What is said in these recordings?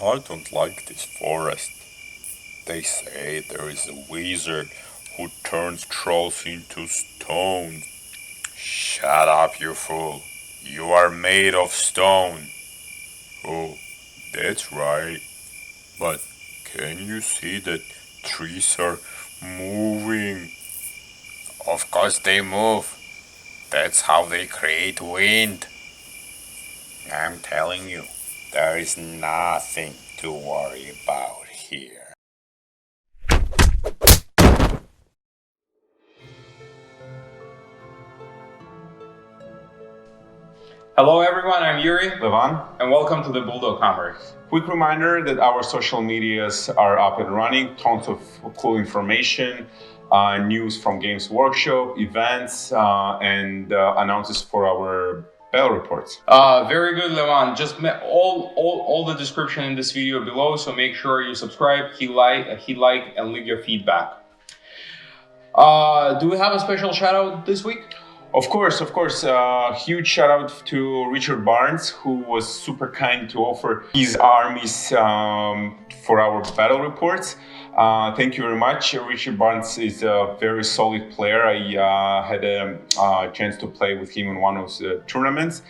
I don't like this forest. They say there is a wizard who turns trolls into stone. Shut up, you fool. You are made of stone. Oh, that's right. But can you see that trees are moving? Of course they move. That's how they create wind. I'm telling you, there is nothing to worry about here. Hello everyone, I'm Yuri, Levan. and welcome to the Bulldog Hammer. Quick reminder that our social medias are up and running, tons of cool information, news from Games Workshop, events, and announcements for our battle reports. Very good, Levan. Just all the description in this video below, so make sure you subscribe, hit like, and leave your feedback. Do we have a special shout out this week? Of course. Huge shout out to Richard Barnes, who was super kind to offer his armies for our battle reports. Thank you very much. Richard Barnes is a very solid player. I had a chance to play with him in one of the tournaments.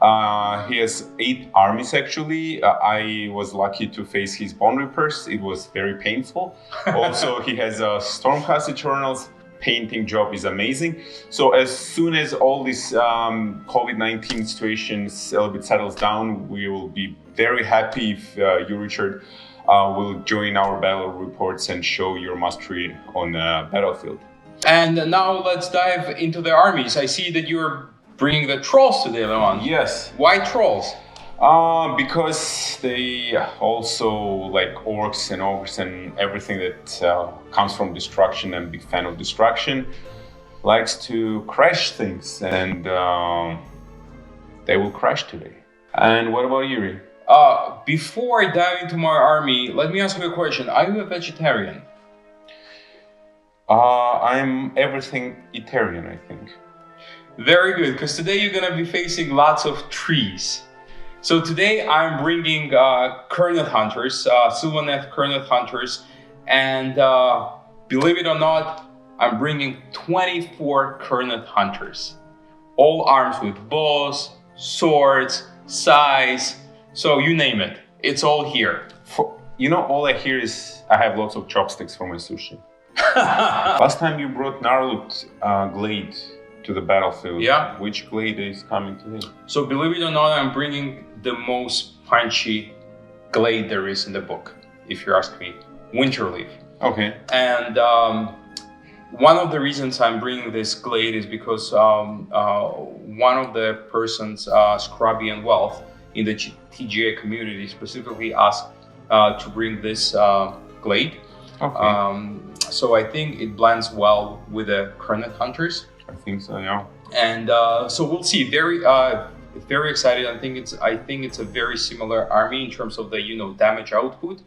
He has 8 armies actually. I was lucky to face his Bone Reapers. It was very painful. Also, he has Stormcast Eternals. Painting job is amazing. So as soon as all this COVID-19 situations a little bit settles down, we will be very happy if you, Richard, will join our battle reports and show your mastery on the battlefield. And now let's dive into the armies. I see that you're bringing the trolls today, Levan. Yes. Why trolls? Because they also like orcs and ogres and everything that comes from destruction, and big fan of destruction, likes to crash things, and they will crash today. And what about Yuri? Before I dive into my army, let me ask you a question. Are you a vegetarian? I'm everything Etherean, I think. Very good, because today you're gonna be facing lots of trees. So today I'm bringing Kurnoth Hunters, Sylvaneth Kurnoth Hunters, and believe it or not, I'm bringing 24 Kurnoth Hunters. All armed with bows, swords, scythes, so you name it, it's all here. All I hear is I have lots of chopsticks for my sushi. Last time you brought Gnarled Glade to the battlefield. Yeah. Which glade is coming today? So believe it or not, I'm bringing the most punchy glade there is in the book, if you ask me, Winterleaf. Okay. And one of the reasons I'm bringing this glade is because one of the persons, Scrubby and Wealth, in the TGA community specifically asked to bring this glade. Okay. So I think it blends well with the Kurnoth Hunters. I think so, yeah. And so we'll see. Very excited. I think it's a very similar army in terms of the damage output.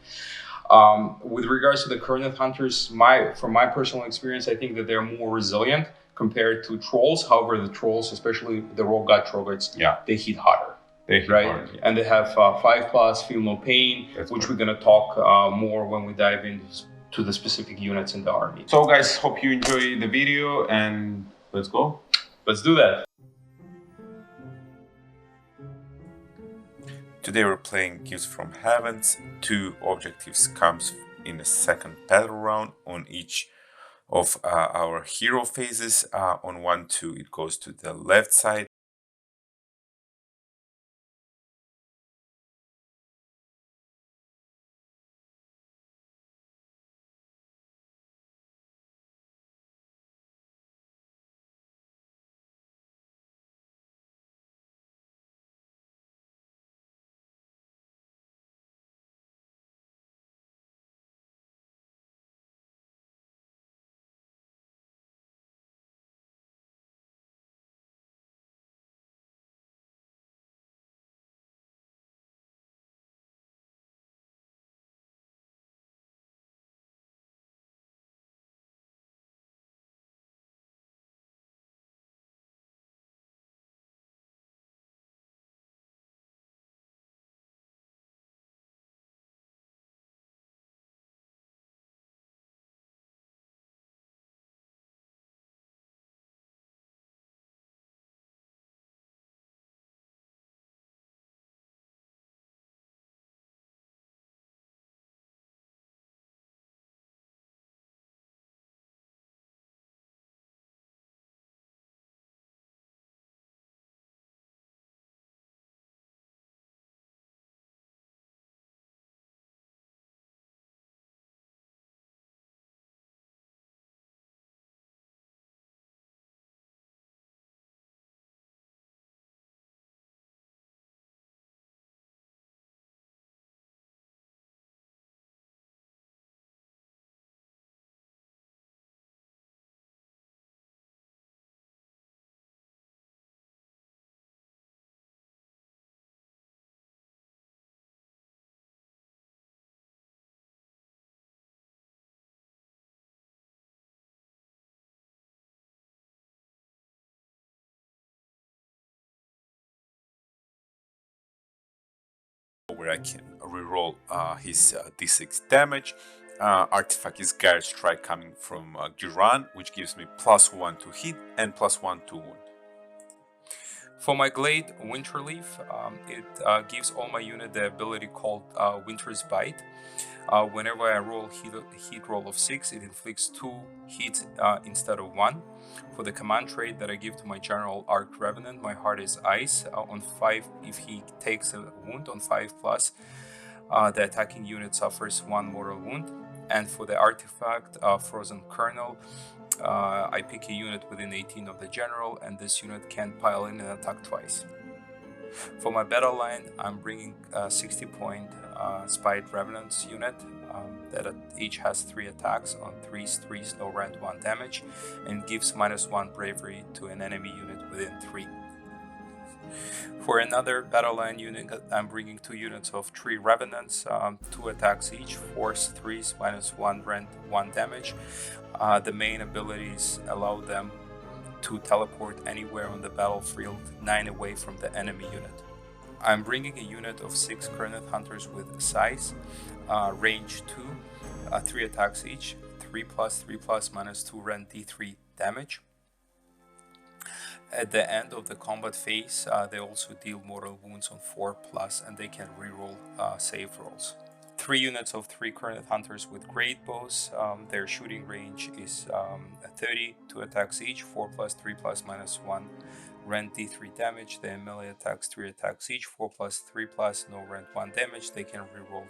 With regards to the Kurnoth Hunters, from my personal experience, I think that they're more resilient compared to trolls. However, the trolls, especially the Rogue God Troggoths, they hit harder. They hit right? hard, yeah. And they have 5+, feel no pain, That's which correct. we're gonna talk more when we dive into the specific units in the army. So guys, hope you enjoy the video, and let's go. Let's do that. Today we're playing Gifts from Heavens. 2 objectives comes in the second battle round on each of our hero phases. On 1-2 it goes to the left side. where I can reroll his d6 damage. Artifact is Guide Strike coming from Giran, which gives me +1 to hit and +1 to wound. For my Glade Winterleaf, it gives all my unit the ability called Winter's Bite. Whenever I roll hit roll of 6, it inflicts 2 hits instead of 1. For the command trait that I give to my General Arc Revenant, my Heart is Ice. On 5, if he takes a wound on 5+, the attacking unit suffers 1 mortal wound. And for the artifact Frozen Kernel, I pick a unit within 18 of the General, and this unit can pile in and attack twice. For my battle line, I'm bringing 60-point Spite Revenants unit that each has 3 attacks on 3s, 3s, low rend, 1 damage, and gives -1 bravery to an enemy unit within 3. For another battle line unit, I'm bringing 2 units of 3 Revenants, 2 attacks each, force 3s, -1 rend, 1 damage. The main abilities allow them to teleport anywhere on the battlefield 9 away from the enemy unit. I'm bringing a unit of 6 Kerneth Hunters with size, range 2, 3 attacks each, 3+, 3+, -2 rend d3 damage. At the end of the combat phase, they also deal mortal wounds on 4+, and they can reroll save rolls. 3 units of 3 Kerneth Hunters with great bows. Their shooting range is 30, 2 attacks each, 4+, 3+, -1 rend d3 damage. Their melee attacks, 3 attacks each, 4+, 3+, no rend 1 damage. They can reroll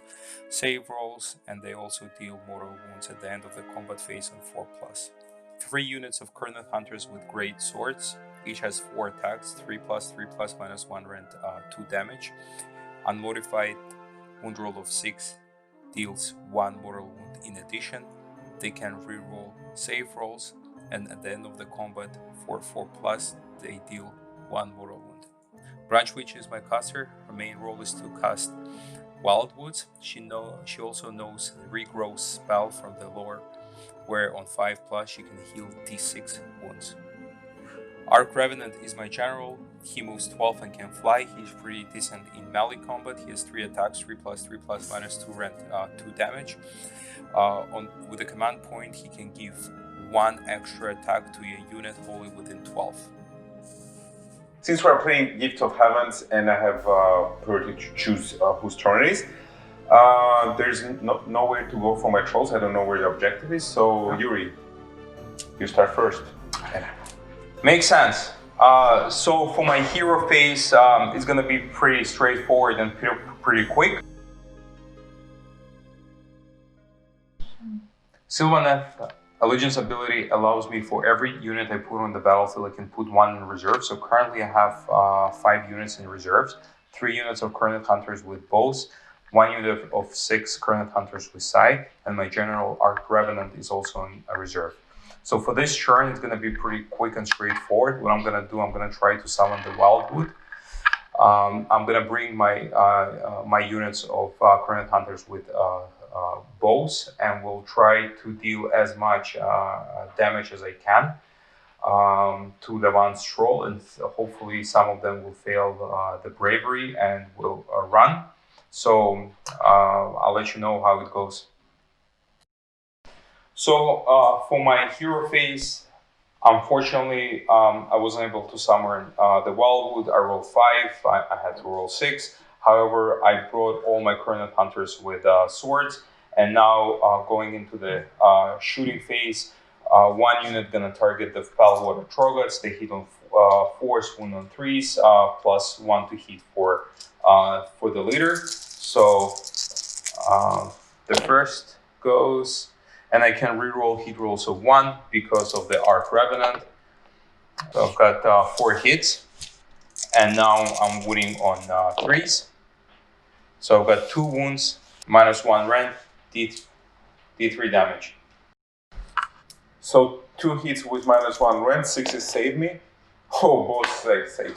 save rolls, and they also deal mortal wounds at the end of the combat phase on 4+. 3 units of Kerneth Hunters with great swords. Each has 4 attacks, 3+, 3+, -1 rend 2 damage. Unmodified wound roll of 6 deals 1 mortal wound in addition. They can reroll save rolls, and at the end of the combat for 4+, they deal 1 mortal wound. Branch Witch is my caster. Her main role is to cast Wildwoods. She also knows Regrow spell from the lore, where on 5+, she can heal d6 wounds. Arc Revenant is my general. He moves 12 and can fly. He's pretty decent in melee combat. He has 3 attacks, 3+, 3+, -2 rend 2 damage. With the command point, he can give 1 extra attack to a unit wholly within 12. Since we're playing Gift of Heavens and I have priority to choose whose turn it is, there's nowhere to go for my trolls. I don't know where the objective is. So Yuri, you start first. Makes sense. So for my hero phase, it's going to be pretty straightforward and pretty quick. Sylvaneth Allegiance ability allows me for every unit I put on the battlefield, I can put 1 in reserve. So currently I have 5 units in reserves, 3 units of Kerneth Hunters with bows, 1 unit of 6 Kerneth Hunters with scythe, and my General Arc Revenant is also in a reserve. So for this turn, it's going to be pretty quick and straightforward. What I'm going to do, I'm going to try to summon the Wildwood. I'm going to bring my units of Kerneth Hunters with bows, and we'll try to deal as much damage as I can to the one troll, and hopefully some of them will fail the bravery and will run. So I'll let you know how it goes. So for my hero phase, unfortunately, I wasn't able to summon the Wildwood. I rolled 5, I had to roll 6. However, I brought all my Kerneth Hunters with swords, and now going into the shooting phase, 1 unit gonna target the Foulwater Troggoths. They hit on 4s, wound on 3s, plus 1 to hit for the leader. So the first goes, and I can reroll hit rolls of 1 because of the Arc Revenant. So I've got 4 hits, and now I'm wounding on 3s. So I've got 2 wounds, -1 rend, D3 damage. So 2 hits with -1 rend, 6s save me. Oh, both saves.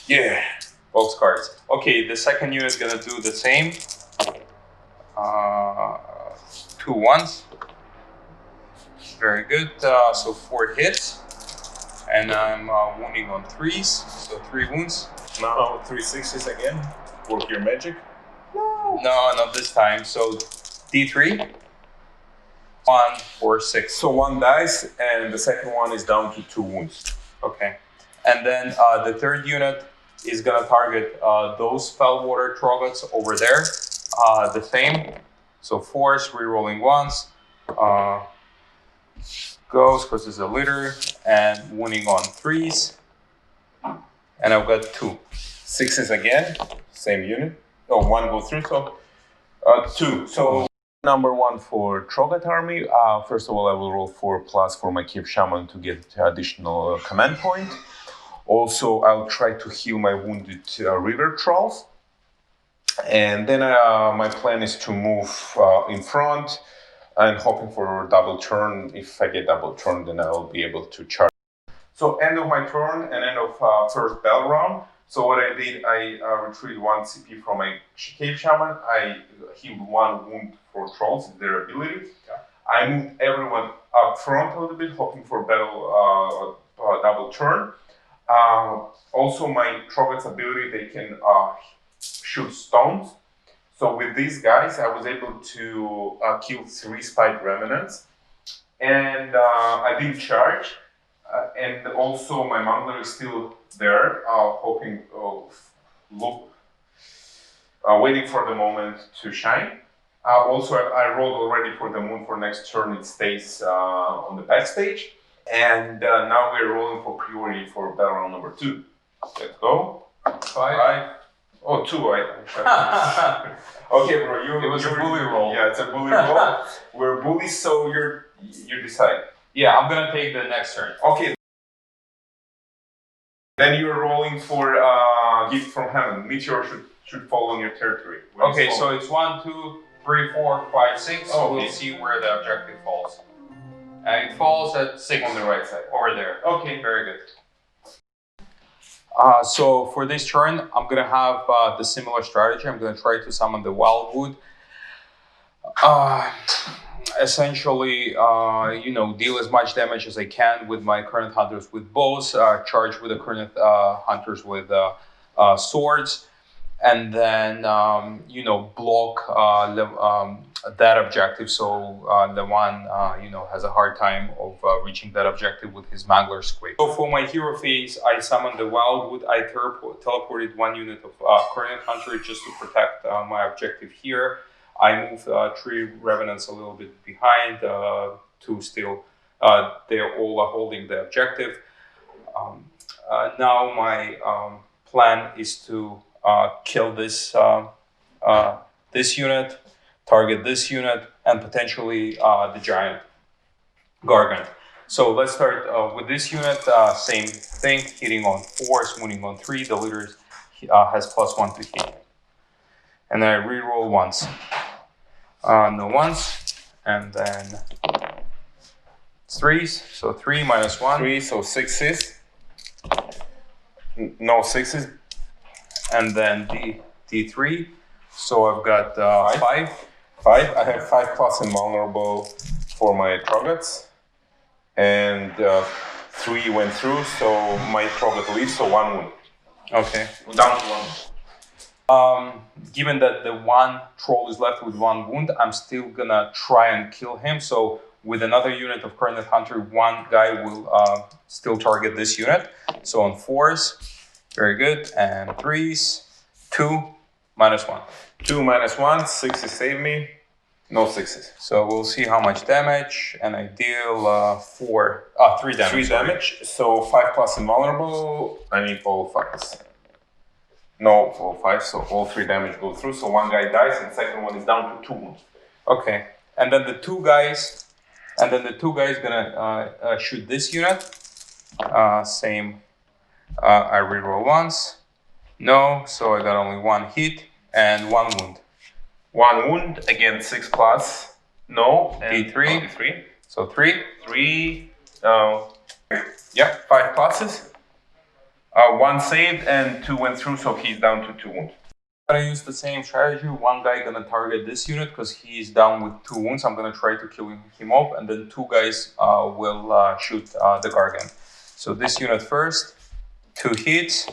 Yeah, both cards. Okay, the second unit is gonna do the same. 2 1s. Very good. So 4 hits, and I'm wounding on 3s. So 3 wounds. Now 3 6s again. Work your magic. No, not this time. So D3. 1, 4, 6. So 1 dice, and the second one is down to 2 wounds. Okay. And then the third unit is gonna target those Fellwater Troggoths over there. The same. So force, rerolling once. Goes, because it's a litter, and wounding on 3s. And I've got 2. 6s again, same unit. Oh, 1 goes through, so 2. So number 1 for Troggoth army. First of all, I will roll 4+ for my Kiev Shaman to get additional command point. Also, I'll try to heal my wounded river trolls. And then my plan is to move in front and hoping for a double turn. If I get double turn, then I'll be able to charge. So end of my turn and end of first bell round. So what I did, I retrieved 1 CP from my Cave Shaman. I healed 1 wound for trolls, their ability. I moved everyone up front a little bit, hoping for battle double turn. Also, my Troggoth's ability, they can shoot stones. So with these guys, I was able to kill 3 Spite Remnants. And I didn't charge. And also my Mangler is still there, hoping, waiting for the moment to shine. Also, I rolled already for the moon for next turn. It stays on the backstage. And now we're rolling for priority for battle round number 2. Let's go. 5. Oh, 2. Okay, bro. It was a bully roll. Yeah, it's a bully roll. We're bullies, so you decide. Yeah, I'm gonna take the next turn. Okay. Then you're rolling for gift from heaven. Meteor should fall on your territory. Okay, so it's 1, 2, 3, 4, 5, 6. Oh, we'll see where the objective falls. And it falls at 6 on the right side. over there. Okay, very good. So for this turn, I'm gonna have the similar strategy. I'm gonna try to summon the Wildwood. Essentially, deal as much damage as I can with my current hunters with bows, charge with the current hunters with swords, and then, block that objective. So the one, has a hard time of reaching that objective with his Mangler Squig. So for my hero phase, I summoned the Wildwood. I teleported 1 unit of current hunter just to protect my objective here. I moved 3 Revenants a little bit behind to still, they're all holding the objective. Now my plan is to kill this this unit, target this unit, and potentially the giant Gargant. So let's start with this unit. Same thing, hitting on 4, wounding on 3. The leader has +1 to hit. And then I reroll once. No ones, and then 3s, so 3 minus 1. 3, so 6s. No 6s. And then D3, so I've got 5. 5. I have 5+ invulnerable for my Troggoths. And 3 went through, so my Troggoth leaves, so 1 wound. Okay. Down to 1. Given that the 1 troll is left with 1 wound, I'm still gonna try and kill him. So with another unit of Current Hunter, 1 guy will still target this unit. So on 4s, very good, and 3s, 2 minus 1. 2 minus 1, 6s save me. No 6s. So we'll see how much damage, and I deal 3 damage. 3 damage. So 5+ invulnerable. I need all 5s. No, all 5, so all 3 damage go through. So 1 guy dies, and second one is down to 2 wounds. Okay, and then the 2 guys, gonna shoot this unit. Same. I reroll once. No, so I got only 1 hit and 1 wound. 1 wound, again 6+. No, and D3. D3. So 3. 3. Yeah, 5 pluses. 1 saved and 2 went through, so he's down to 2 wounds. I'm gonna use the same strategy. 1 guy gonna target this unit because he's down with 2 wounds. I'm gonna try to kill him off, and then 2 guys will shoot the Gargant. So this unit first, 2 hits,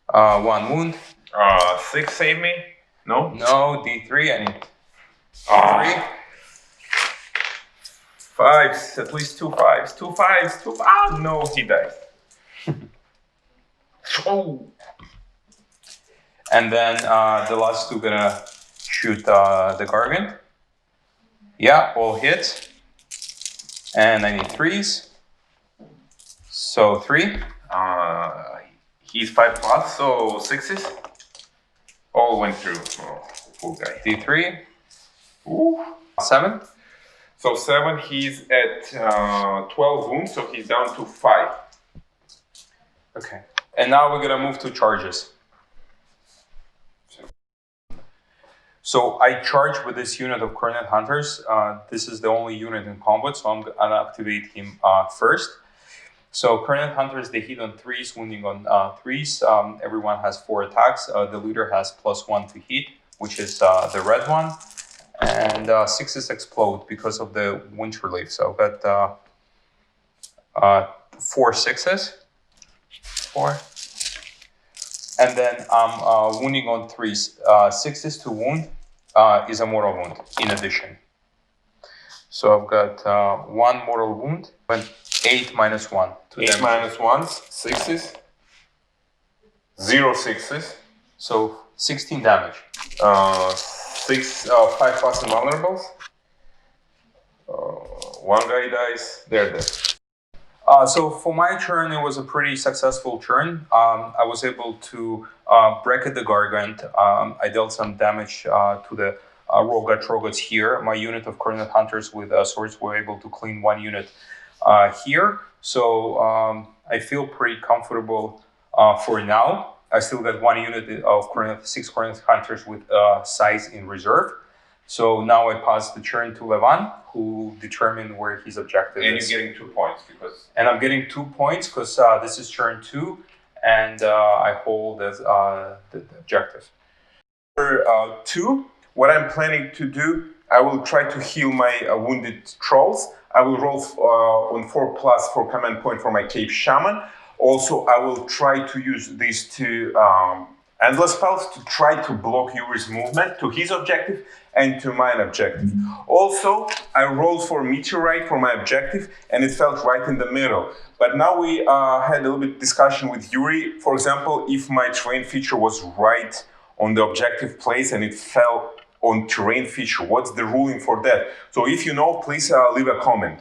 1 wound. 6 save me. No? No, D3, I need Ah. 3. Fives, at least 2 fives. 2 fives, 2 fives. Ah, no, he dies. Oh. And then the last two gonna shoot the Gargant. Yeah, all hit. And I need 3s. So 3. He's 5 plus, so 6s. All went through. Oh, poor guy. D3. Ooh. 7. So 7, he's at 12 wounds, so he's down to 5. Okay. And now we're gonna move to charges. So I charge with this unit of Coronet Hunters. This is the only unit in combat, so I'm gonna activate him first. So Coronet Hunters, they hit on 3s, wounding on 3s. Everyone has 4 attacks. The leader has +1 to hit, which is the red one. And 6s explode because of the winter leaf. So I've got 4 6s. 4. And then I'm wounding on 3s. 6s to wound is a mortal wound in addition. So I've got 1 mortal wound, but 8 minus 1. 8 minus 1s, 6s. 0 6s. So 16 damage. 5 plus invulnerables. One guy dies, they're dead. So for my turn, it was a pretty successful turn. I was able to bracket the Gargant. I dealt some damage to the Troggoths here. My unit of Coronet Hunters with swords were able to clean 1 unit here. So I feel pretty comfortable for now. I still got 1 unit of 6 Coronet Hunters with size in reserve. So now I pass the turn to Levan, who determined where his objective And is. you're getting 2 points because... And I'm getting 2 points because this is turn 2, and I hold as the objective. For 2, what I'm planning to do, I will try to heal my wounded trolls. I will roll on 4 plus for command point for my Cave Shaman. Also, I will try to use these 2 endless spells to try to block Yuri's movement to his objective and to mine objective. Also, I rolled for Meteorite for my objective and it felt right in the middle. But now we had a little bit discussion with Yuri. For example, if my terrain feature was right on the objective place and it fell on terrain feature, what's the ruling for that? So if you know, please leave a comment.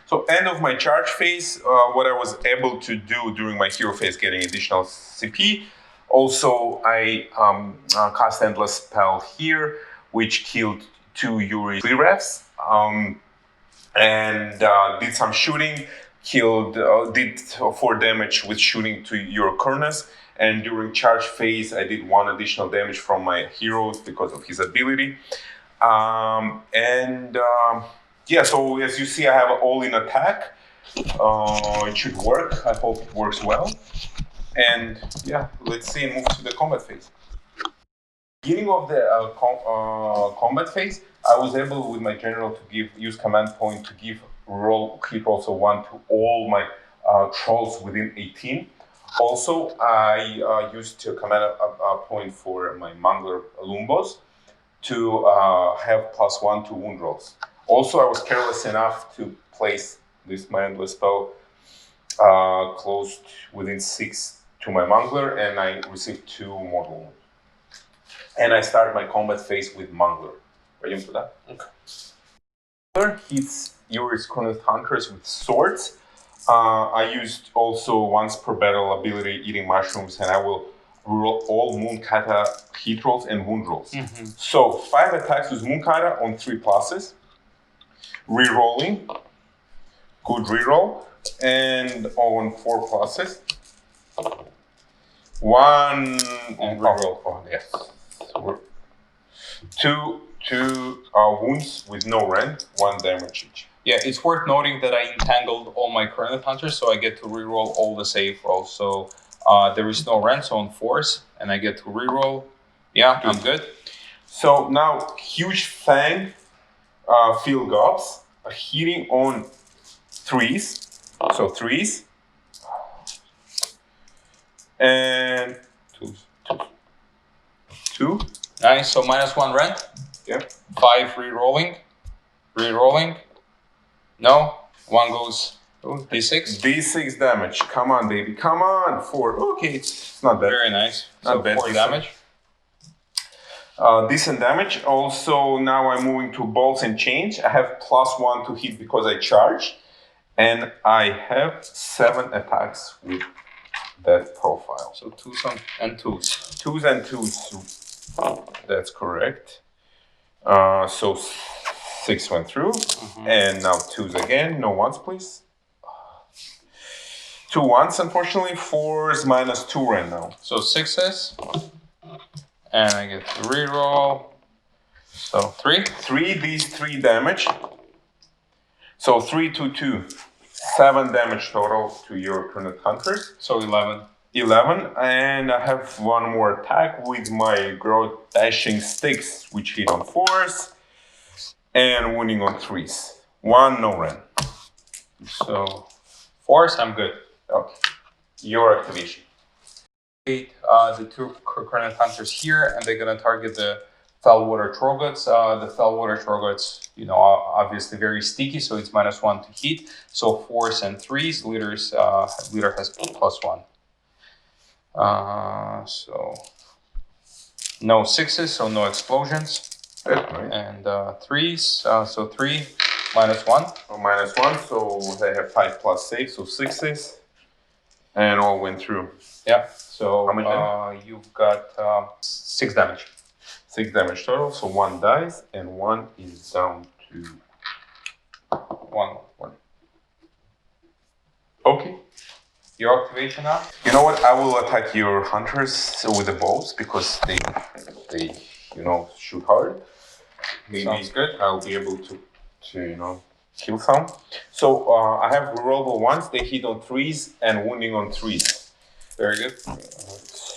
So end of my charge phase, what I was able to do during my hero phase, getting additional CP. Also, I cast Endless Spell here, which killed 2 Yuri refs, and did some shooting, did 4 damage with shooting to Eurocurnus, and during charge phase, I did 1 additional damage from my heroes because of his ability. Yeah, so as you see, I have all-in attack. It should work. I hope it works well. And yeah, let's see and move to the combat phase. Beginning of the combat phase, I was able with my general to use command point to give hit rolls of 1 to all my trolls within 18. Also, I used to command point for my Mangler Lumbos to have +1 to wound rolls. Also, I was careless enough to place this my endless spell close within 6 to my Mangler, and I received 2 mortal wounds. And I started my combat phase with Mangler. Ready for that? Okay. Mangler hits Yuri's Coronet Hunters with swords. I used also once per battle ability eating mushrooms, and I will roll all Moonkata hit rolls and wound rolls. Mm-hmm. So 5 attacks with Moonkata on 3 pluses. Rerolling, good reroll, and on 4 pluses. 1 and reroll. Oh yes. 2 wounds with no rend, 1 damage each. Yeah, it's worth noting that I entangled all my Coronet Hunters, so I get to reroll all the save rolls. So there is no rend, so on 4s, and I get to reroll. Yeah, good. I'm good. So now, huge Fang field gobs are hitting on 3s. So 3s. And 2s. 2. Nice. So -1 rent. Yep. 5 re-rolling. Re-rolling. No. 1 goes. Oh, D6. D6 damage. Come on, baby. Come on. 4. Okay, it's not bad. Very nice. Not So bad, 4 decent. damage. Decent damage. Also, now I'm moving to balls and chains. I have +1 to hit because I charged. And I have 7 attacks with that profile. So 2s and 2s. 2s and 2s. That's correct. So 6 went through. And now 2s again. No 1s, please. 2 1s, unfortunately. 4s -2 right now. So 6s. And I get to reroll. So 3. 3, these 3 damage. So 3 to 2. 7 damage total to your current hunters. So 11. 11. And I have 1 more attack with my growth dashing sticks, which hit on 4s. And wounding on 3s. 1, no run. So 4s, I'm good. Okay. Your activation. The 2 current hunters here, and they're gonna target the Fellwater Troggoths. The Fellwater Troggoths, you know, are obviously very sticky, so it's -1 to hit. So 4s and 3s. Leader has +1. So no 6s, so no explosions. That's nice. And 3s. So 3 -1. Oh, -1. So they have 5 plus 6, so 6s. And all went through. Yeah. So how much you've got 6 damage. 6 damage total. So 1 dies, and 1 is down to 1. Okay. Your activation now? You know what? I will attack your hunters with the bows because they shoot hard. Maybe Sounds good. I'll be able to kill some. So I have rerollable ones. They hit on 3s and wounding on 3s. Very good.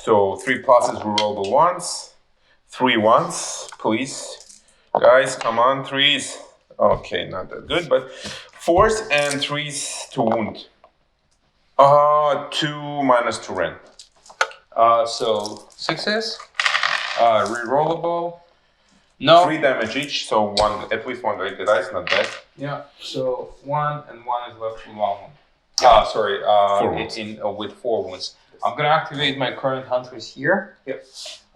So 3 pluses rerollable ones. 3 ones, please. Guys, come on, 3s. Okay, not that good, but 4s and 3s to wound. 2 -2 rend. So 6s. Rerollable. No. 3 damage each, so at least one rated dice, not bad. Yeah. So 1 and 1 is left with 1 wound. Sorry. 4 wounds. With 4 wounds. I'm gonna activate my current hunters here. Yep.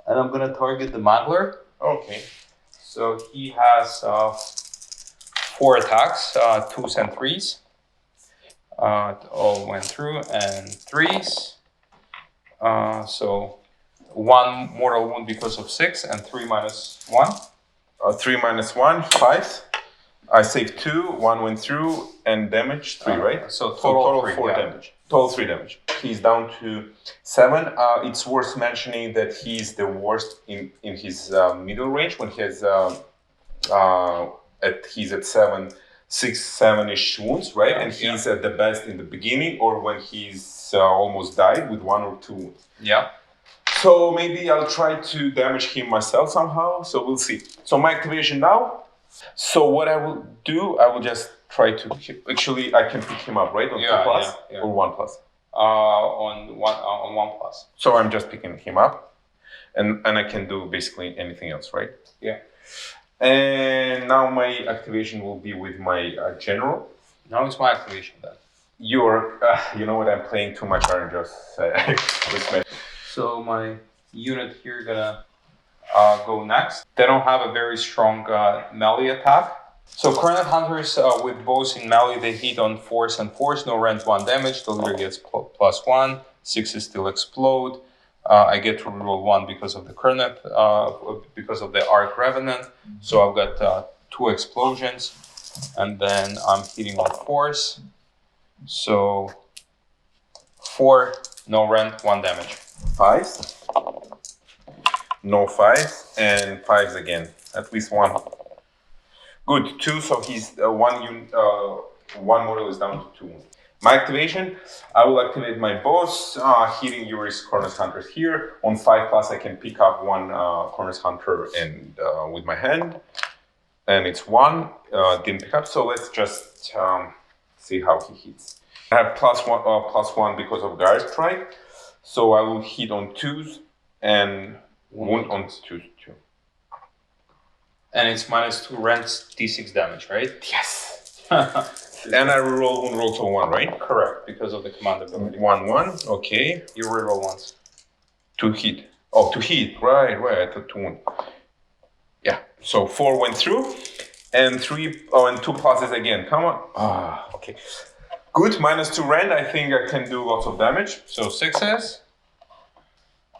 And I'm gonna target the Mangler. Okay. So he has 4 attacks, 2s and 3s. All went through, and 3s. So 1 mortal wound because of 6, and 3 -1. 3 -1, 5. I saved 2, 1 went through, and damage 3, right? So total 3, 4 yeah. damage. Total 3 damage. He's down to 7. It's worth mentioning that he's the worst in his middle range when he has he's at 7-ish wounds, right? And he's at the best in the beginning or when he's almost died with 1 or 2 wounds. Yeah. So maybe I'll try to damage him myself somehow. So we'll see. So my activation now. So what I will do, I will just try to actually I can pick him up, right? On 2 plus or 1 plus. On 1 plus. So I'm just picking him up, and I can do basically anything else, right? Yeah. And now my activation will be with my general. Now it's my activation then. You know what? I'm playing too much Iron Jaws. So my unit here gonna go next. They don't have a very strong melee attack. So current hunters with bows in melee, they hit on 4s and 4s, no rend 1 damage. The leader gets +1. 6s still explode. I get to reroll 1 because of the Kernet, because of the Arc Revenant. So I've got 2 explosions, and then I'm hitting on 4s. So 4, no rend, 1 damage. 5s, no 5s, and 5s again. At least 1. Good, 2. So he's one model is down to 2. My activation, I will activate my boss, hitting Yuri's Cornus Hunters here. On 5 plus, I can pick up 1 Cornus Hunter and with my hand, and it's 1. Didn't pick up, so let's just see how he hits. I have +1 because of Guard Strike, so I will hit on 2s and Wound on 2. And it's -2 rend d6 damage, right? Yes. And I reroll wound roll to 1, right? Correct, because of the command ability. 1. Okay. You reroll once. To hit. Oh, to hit. Right. I thought 2 wound. Yeah. So 4 went through, and 3. Oh, and 2 pluses again. Come on. Okay. Good. -2 rend. I think I can do lots of damage. So 6s.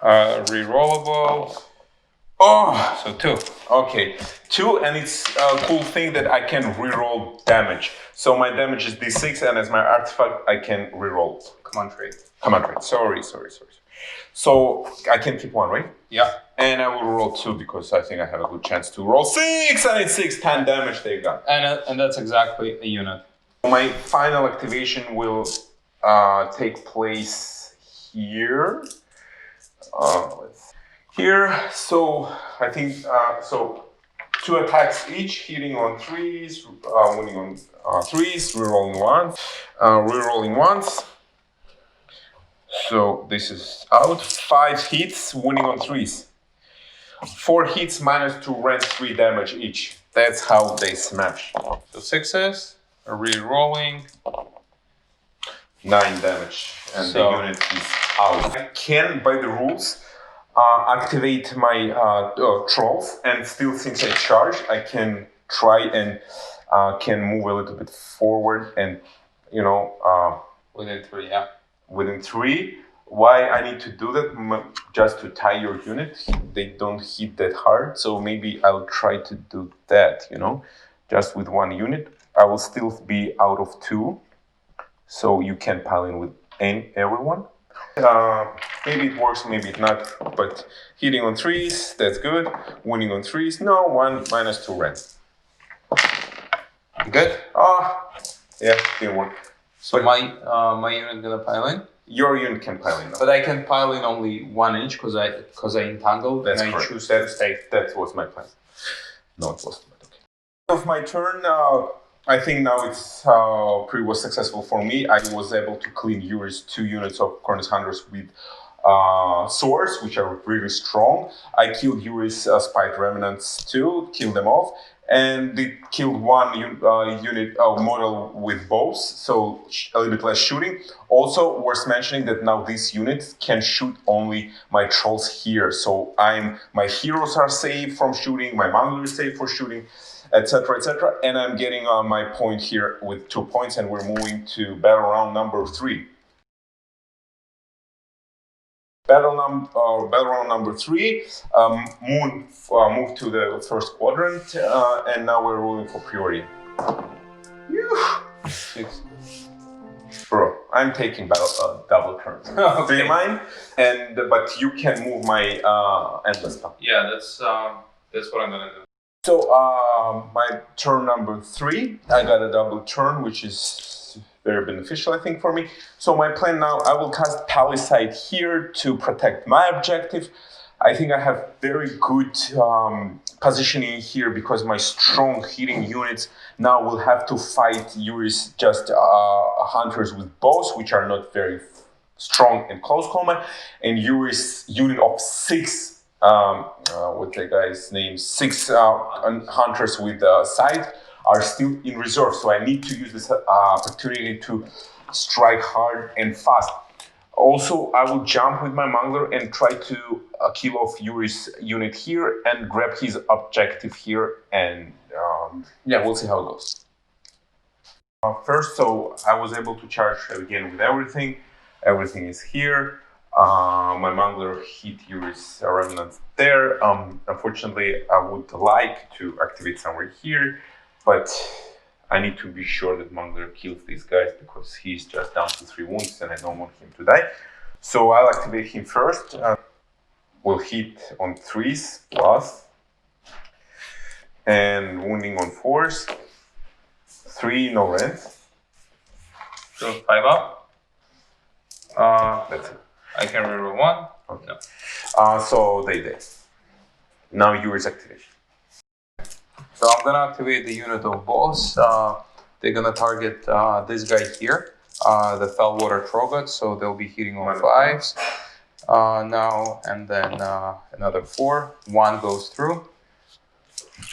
Rerollable. Oh. So 2. Okay. 2, and it's a cool thing that I can reroll damage. So my damage is d6, and as my artifact, I can reroll. Command trait. Sorry. So I can keep 1, right? Yeah. And I will roll 2 because I think I have a good chance to roll 6, and it's 10 damage they got. And that's exactly a unit. My final activation will take place here. Here, so I think so 2 attacks each, hitting on 3s, winning on 3s, rerolling once. So this is out. 5 hits, winning on 3s. 4 hits, -2 rend 3 damage each. That's how they smash. So 6s, rerolling. 9 damage, and the unit is out. I can, by the rules, activate my trolls, and still since I charge, I can try and can move a little bit forward, and Within 3, yeah. Within 3. Why I need to do that? Just to tie your unit. They don't hit that hard, so maybe I'll try to do that. Just with 1 unit. I will still be out of 2, so you can pile in with everyone. Maybe it works, maybe it not, but hitting on 3s, that's good. Winning on 3s, no, 1 -2 rend. Good? Yeah, didn't work. So my unit gonna pile in? Your unit can pile in. But I can pile in only 1 inch because I entangled. That's and correct. I choose to stay. That was my plan. No, it wasn't. Okay. Of my turn, I think now it's pretty was successful for me. I was able to clean Yuri's 2 units of Cornus Hunters with swords, which are really strong. I killed Yuri's Spite Remnants too, killed them off, and they killed 1 unit model with bows, so a little bit less shooting. Also, worth mentioning that now these units can shoot only my trolls here, so my heroes are safe from shooting, my mangler is safe for shooting, etc., and I'm getting my point here with 2 points, and we're moving to battle round number 3. Battle round number 3. Moon moved to the first quadrant, and now we're rolling for Peoria. 6. Bro, I'm taking double turns. Okay. Do you mind? But you can move my endless stuff. Yeah, that's what I'm gonna do. So my turn number 3, I got a double turn, which is very beneficial, I think, for me. So my plan now, I will cast Palisade here to protect my objective. I think I have very good positioning here because my strong hitting units now will have to fight Yuri's just hunters with bows, which are not very strong in close combat, and Yuri's unit of 6. What's the guy's name? 6 hunters with scythe are still in reserve, so I need to use this opportunity to strike hard and fast. Also, I will jump with my mangler and try to kill off Yuri's unit here and grab his objective here, and we'll see how it goes. First, so I was able to charge again with everything. Everything is here. My mangler hit Yuri's remnants there. Unfortunately, I would like to activate somewhere here, but I need to be sure that mangler kills these guys because he's just down to 3 wounds and I don't want him to die. So I'll activate him first. We'll hit on 3s plus, and wounding on 4s. 3, no rend. So 5 up. That's it. I can reroll 1. Okay. No. So they did. Now Yuri's activation. So I'm gonna activate the unit of boss. They're gonna target this guy here, the Fellwater Troggoth, so they'll be hitting on 5s. Now, and then another 4. 1 goes through.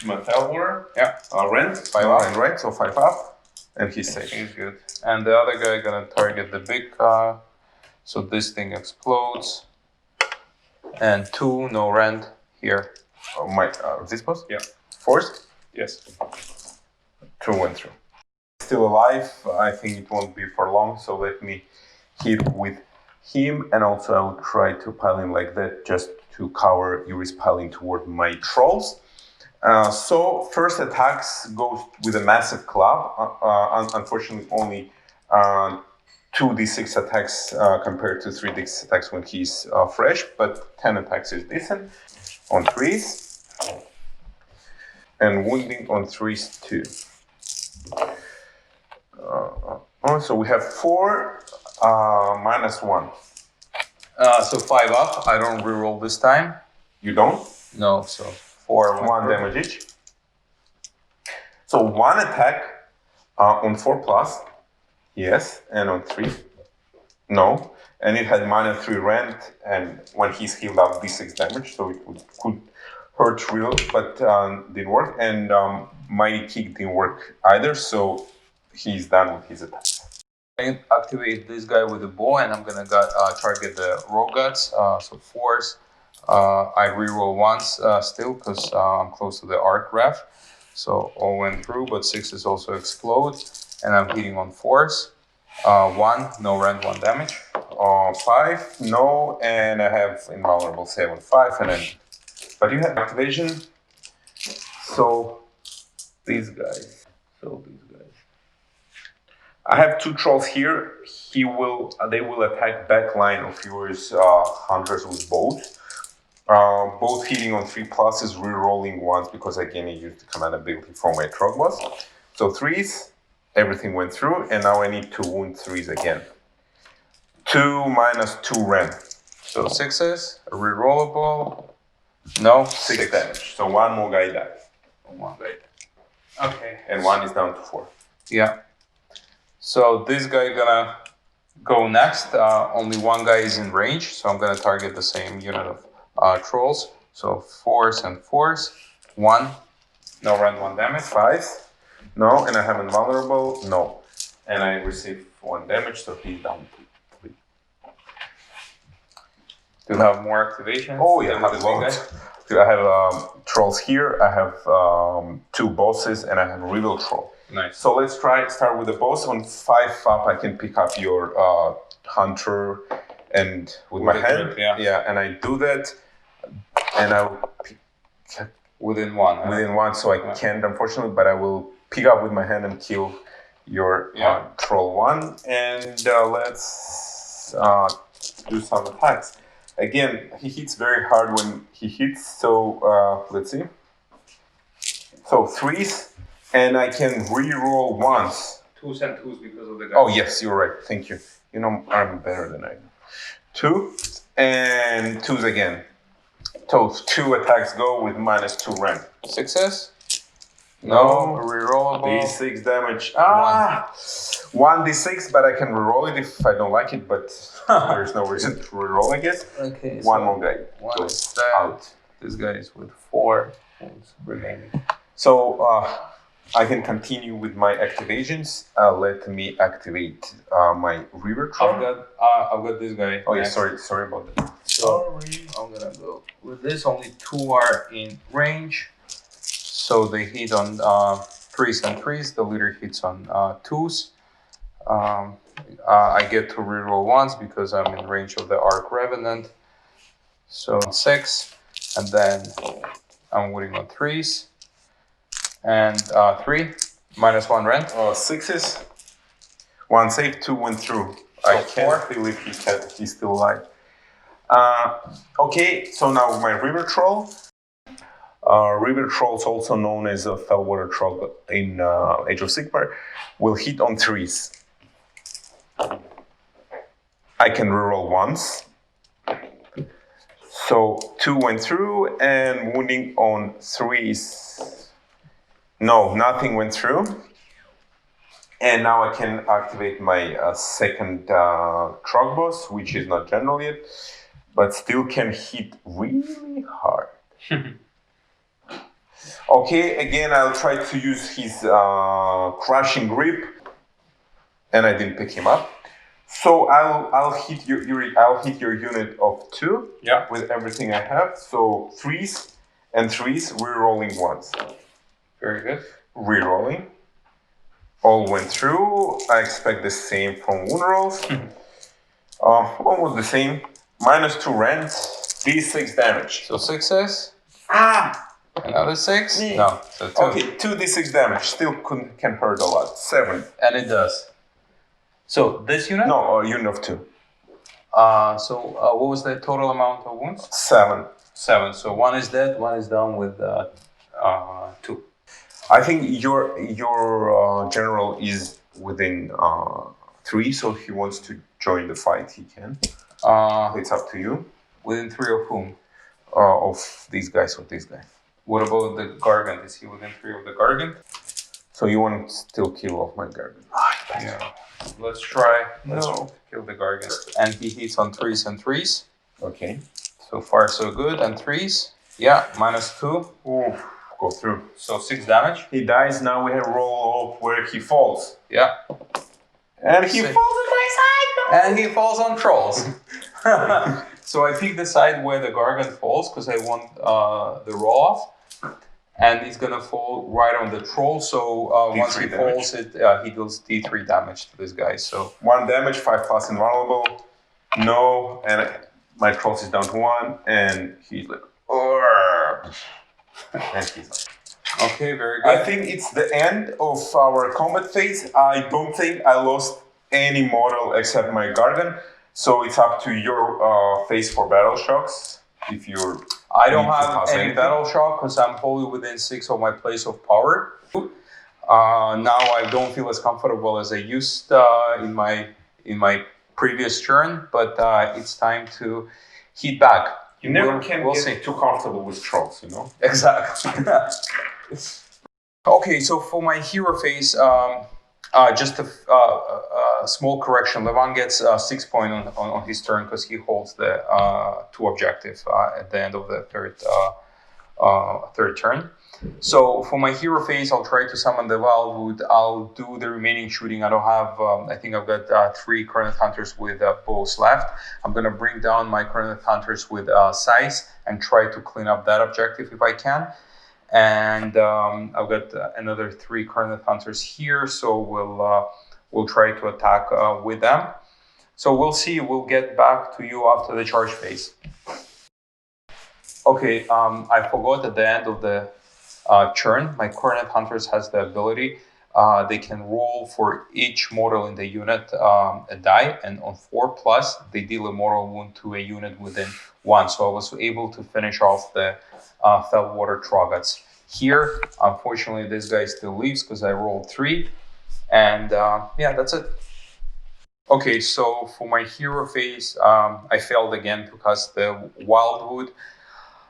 Metal Yeah. Rent. 5 up. And right, so 5 up. And he's safe. He's good. And the other guy gonna target the big guy. So this thing explodes. And 2, no rend here. This boss? Yeah. Forced? Yes. 2 went through. Still alive. I think it won't be for long, so let me hit with him, and also I will try to pile in like that just to cover Yuri's piling toward my trolls. So first attacks goes with a massive club. Unfortunately, only 2d6 attacks compared to 3d6 attacks when he's fresh, but 10 attacks is decent. On 3s. And wounding on 3s too. So we have 4 -1. So 5 up. I don't reroll this time. You don't? No, so 4. 1 damage each. So 1 attack on 4 plus. Yes. And on 3. No. And it had -3 rend. And when he's healed up, d6 damage. So it could hurt real, but didn't work. And Mighty Kick didn't work either. So he's done with his attacks. I activate this guy with a bow, and I'm gonna target the Roguts. So 4s. I reroll once still because I'm close to the arc ref. So all went through, but 6s also explode, and I'm hitting on 4s. 1, no rend, 1 damage. 5, no, and I have invulnerable 7, 5, and then. But you have activation. So these guys. I have 2 trolls here. They will attack backline of yours hunters with bows. Both hitting on 3 pluses, re-rolling once because again I used the command ability from my Troggoth. So 3s, everything went through, and now I need to wound 3s again. 2 -2 rend. So 6s, re-rollable. No, 6 damage. So 1 more guy died. 1 guy. Okay. And 1 is down to 4. Yeah. So this guy gonna go next. Only 1 guy is in range, so I'm gonna target the same unit of trolls. So 4s and 4s. 1, no rend, 1 damage. 5, no, and I have invulnerable, no. And I receive 1 damage, so he's down to 3. Do you have more activations? Oh yeah, I have loads. I have trolls here, I have 2 bosses, and I have a reveal troll. Nice. So let's start with the boss. On 5 up, I can pick up your hunter and with my hand. Yeah, and I do that, and I will within 1. Within 1, so I can't unfortunately, but I will pick up with my hand and kill your troll 1. And let's do some attacks. Again, he hits very hard when he hits. So let's see. So 3s. And I can re-roll once. 2s and 2s because of the guy. Oh, yes, you're right. Thank you. You know, I'm better than I do. 2 and 2s again. So 2 attacks go with -2 rend. 6s? No, re-rollable. D6 damage. 1 D6, but I can re-roll it if I don't like it, but there's no reason to re-roll, I guess. Okay. 1 more guy. 1 is out. This guy is with 4 remaining. So I can continue with my activations. Let me activate my river troll. I've got this guy. Oh yeah, sorry about that. Sorry. I'm gonna go with this. Only 2 are in range, so they hit on 3s and 3s. The leader hits on 2s. I get to reroll once because I'm in range of the Arc Revenant. So 6, and then I'm wounding on 3s. And 3, -1 rend. 6s. 1 save, 2 went through. I can't believe he's still alive. Okay, so now my river troll. River trolls, also known as a fellwater troll in Age of Sigmar, will hit on 3s. I can reroll once. So 2 went through, and wounding on 3s. No, nothing went through. And now I can activate my second Troggoth, which is not general yet. but still can hit really hard. Okay, again, I'll try to use his crushing grip, and I didn't pick him up. So I'll hit your unit of 2. Yeah. With everything I have. So 3s and 3s, re-rolling once. Very good. Re-rolling. All went through. I expect the same from wound rolls. Almost the same. -2 rend. D6 damage. So 6s. Ah! Another 6? Me. No, so 2. Okay, 2d6 damage. Still can hurt a lot. 7. And it does. So this unit? No, unit of 2. What was the total amount of wounds? 7. 7. So 1 is dead, 1 is down with 2. I think your general is within 3, so if he wants to join the fight, he can. It's up to you. Within 3 of whom? Of these guys or this guy. What about the Gargant? Is he within 3 of the Gargant? So you want to still kill off my Gargant? Yeah. Let's try. Let's kill the Gargant. And he hits on 3s and 3s. Okay. So far, so good. And 3s. Yeah, -2. Ooh, go through. So 6 damage. He dies. Now we have roll off where he falls. Yeah. And he falls on my side. No! And he falls on trolls. So I pick the side where the Gargant falls because I want the roll off. And he's gonna fall right on the troll. So once he falls, he deals D3 damage to this guy. So 1 damage, 5+ invulnerable. No, and my troll is down to 1, and he's like, and he's like. Okay, very good. I think it's the end of our combat phase. I don't think I lost any model except my Gargant. So it's up to your phase for battle shocks. If you're, I don't have any battle shock because I'm wholly within 6 of my place of power. Now I don't feel as comfortable as I used in my previous turn, but it's time to hit back. You never can get too comfortable with trolls, you know? Exactly. Okay, so for my hero phase, just a small correction. Levan gets 6 points on his turn because he holds the 2 objective at the end of the third turn. So for my hero phase, I'll try to summon the Wildwood. I'll do the remaining shooting. I don't have, I think I've got 3 Coronet Hunters with bows left. I'm going to bring down my Coronet Hunters with Scythe and try to clean up that objective if I can. And I've got another 3 Coronet Hunters here, so we'll try to attack with them. So we'll see. We'll get back to you after the charge phase. Okay, I forgot at the end of the turn, my Coronet Hunters has the ability. They can roll for each mortal in the unit a die, and on 4+, they deal a mortal wound to a unit within 1. So I was able to finish off the Fellwater Troggoths. Here, unfortunately, this guy still leaves because I rolled 3. And yeah, that's it. Okay, so for my hero phase, I failed again to cast the Wildwood.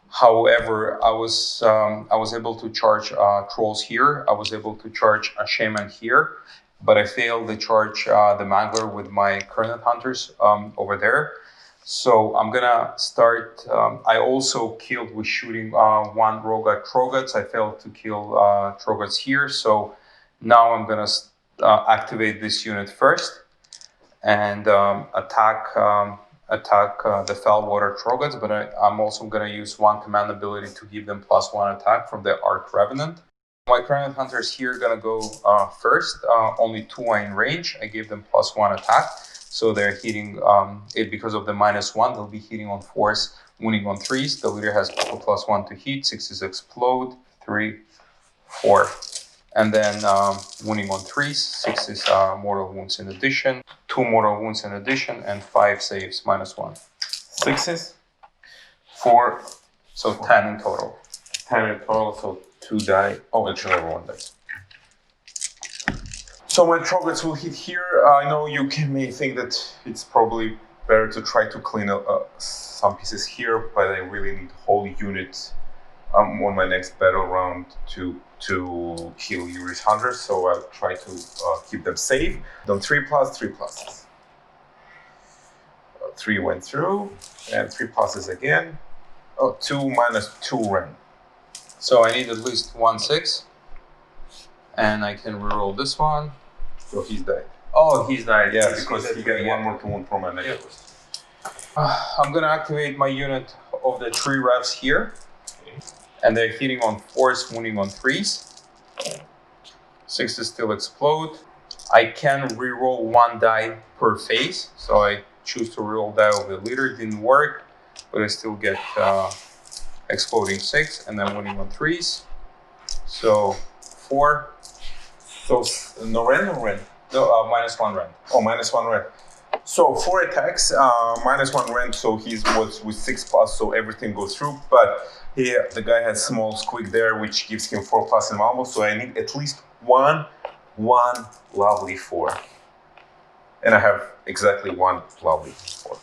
However, I was able to charge trolls here. I was able to charge a shaman here, but I failed to charge the Mangler with my Coronet Hunters over there. So I'm gonna start. I also killed with shooting 1 rogue at Troggoths. I failed to kill Troggoths here. So now I'm gonna activate this unit first and attack the Fellwater Troggoths. But I'm also gonna use 1 command ability to give them +1 attack from the Arc Revenant. My Coronet Hunters here are gonna go first. Only 2 are in range. I gave them +1 attack. So they're hitting it because of the -1. They'll be hitting on 4s, wounding on 3s. The leader has +1 to hit. 6s explode. 3, 4, and then wounding on 3s. 6s mortal wounds in addition. 2 mortal wounds in addition, and 5 saves -1. 6s, 4, so 10 in total. 10 in total. So 2 die. Oh, actually, everyone dies. So my Troggoths will hit here. I know you may think that it's probably better to try to clean up some pieces here, but I really need whole units on my next battle round to kill Yuri's Hunters. So I'll try to keep them safe. Done 3+, 3+. 3 went through, and 3 passes again. Oh, 2 minus 2 ran. So I need at least 1/6. And I can reroll this one. So he's died. Oh, he's died. Yeah, because he got one more wound from an necklace. I'm gonna activate my unit of the 3 revs here. Okay. And they're hitting on 4s, wounding on 3s. 6s still explode. I can reroll 1 die per phase. So I choose to reroll die of the leader. It didn't work, but I still get exploding 6 and then wounding on 3s. So 4. So no ren or ren? No, -1 rend. Oh, -1 ren. So 4 attacks, -1 rend, so he was with 6+, so everything goes through. But here the guy has small squeak there, which gives him 4+ in marble. So I need at least one lovely 4. And I have exactly 1 lovely 4.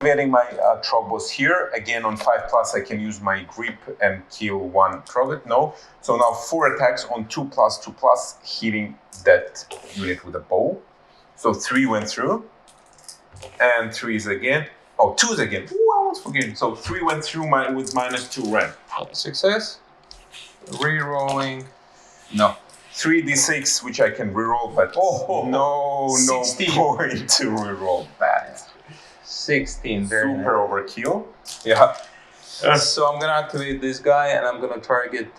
Activating my Troggoth here. Again, on 5+, I can use my grip and kill 1 Troggoth. No. So now 4 attacks on 2+, 2+, hitting that unit with a bow. So 3 went through, and 3s again. Oh, 2s again. Ooh, I was forgetting. So 3 went through with -2 ren. Success. Rerolling. No. 3d6, which I can reroll, but no 16. point to reroll that. 16. Very Super overkill. Yeah. So I'm gonna activate this guy, and I'm gonna target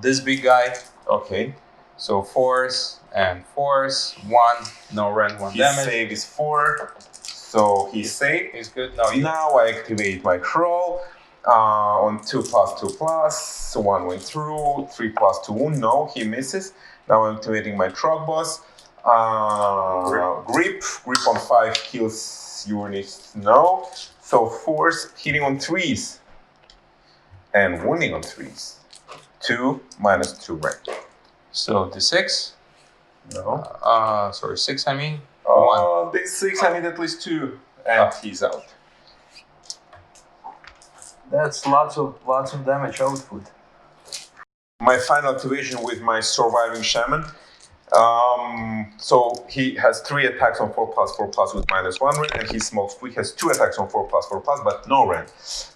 this big guy. Okay. So 4s and 4s. 1. No rend. 1 His damage. save is 4, so he's safe. He's good. Now I activate my crawl on 2+, 2+. 1 went through. 3+, 2 wound. No, he misses. Now I'm activating my Troggoth. Grip on 5 kills units. No. So 4s hitting on 3s and wounding on 3s. 2 -2 rank. So d6. No. Sorry, 6. I mean. 1. D6. I need at least 2, and he's out. That's lots of damage output. My final activation with my surviving shaman. So he has 3 attacks on 4+, 4+ with -1 ren, and his small squeak has 2 attacks on 4+, 4+, but no ren.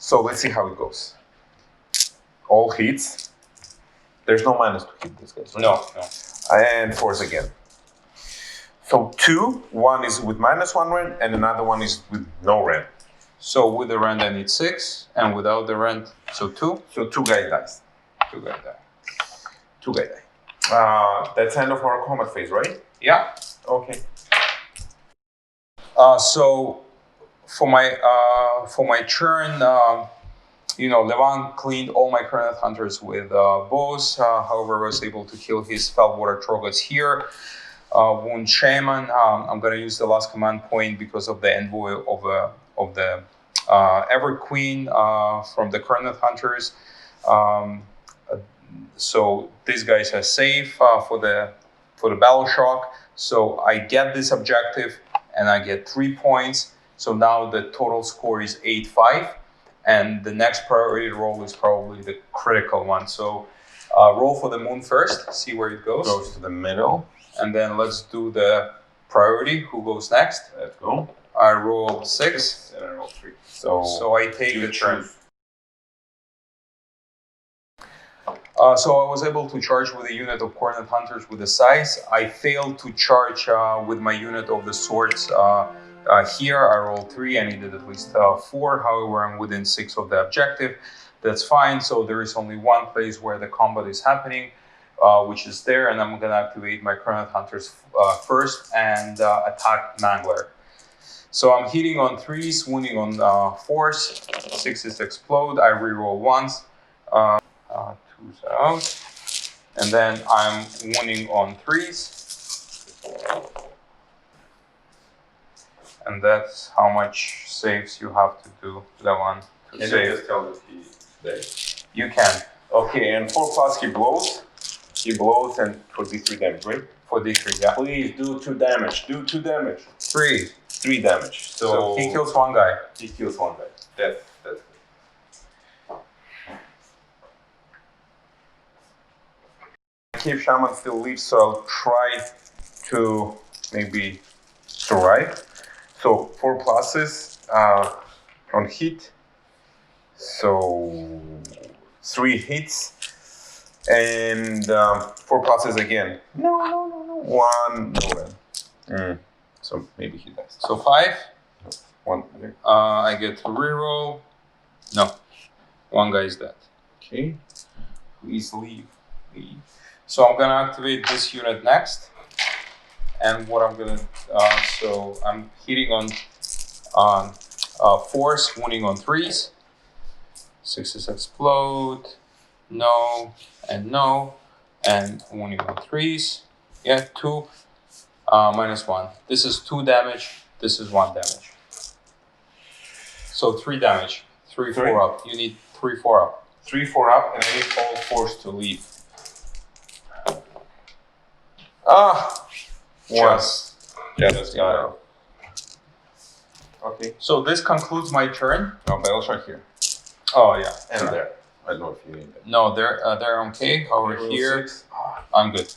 So let's see how it goes. All hits. There's no minus to hit this guy. Right? No. And 4s again. So 2, 1 is with -1 ren, and another one is with no ren. So with the rend I need 6, and without the rend, so 2. So 2 guy dies. 2 guy die. 2 guy die. That's end of our combat phase, right? Yeah. Okay. So for my turn, Levan cleaned all my Kurnath hunters with bows. However, I was able to kill his Felwater Troggoth here. Wound Shaman. I'm gonna use the last command point because of the envoy of the Ever Queen from the Kurnath hunters. So these guys are safe for the battle shock. So I get this objective and I get 3 points. So now the total score is 8-5, and the next priority roll is probably the critical one. So roll for the moon first, see where it goes. Goes to the middle. And then let's do the priority. Who goes next? Let's go. I rolled 6. And I roll 3. So I take you the turn. choose. So I was able to charge with a unit of Kurnath hunters with the size. I failed to charge with my unit of the swords. Here I rolled 3. I needed at least 4. However, I'm within 6 of the objective. That's fine. So there is only one place where the combat is happening, which is there. And I'm going to activate my Kurnath hunters first and attack Mangler. So I'm hitting on 3s, wounding on 4s. 6s explode. I reroll once. 2s out. And then I'm wounding on 3s. And that's how much saves you have to do, Levan, to Can save. you just tell that he's dead? You can, Okay, and 4+ he blows. He blows and for D3 damage, right? for D3, yeah. Please do 2 damage. Do 2 damage. 3. 3 damage. So he kills one guy. He kills 1 guy. That's good. Cave Shaman still lives, so I'll try to maybe survive. So 4 pluses on hit. So 3 hits. And 4 pluses again. No. 1, no. So maybe he dies. So 5. 1. I get to reroll. No. One guy is dead. Okay. Please leave. So I'm gonna activate this unit next. And what I'm gonna, so I'm hitting on 4s, wounding on 3s. 6s explode. No, and no. And wounding on 3s. Yeah, 2. -1. This is 2 damage. This is 1 damage. So 3 damage. 3, 4 up. You need 3, 4 up. 3, 4 up, and I need all 4s to leave. Just got it. Okay. So this concludes my turn. No, battle shot here. Oh yeah, And there. I don't know if you need that. no, they're okay over here. 6. I'm good.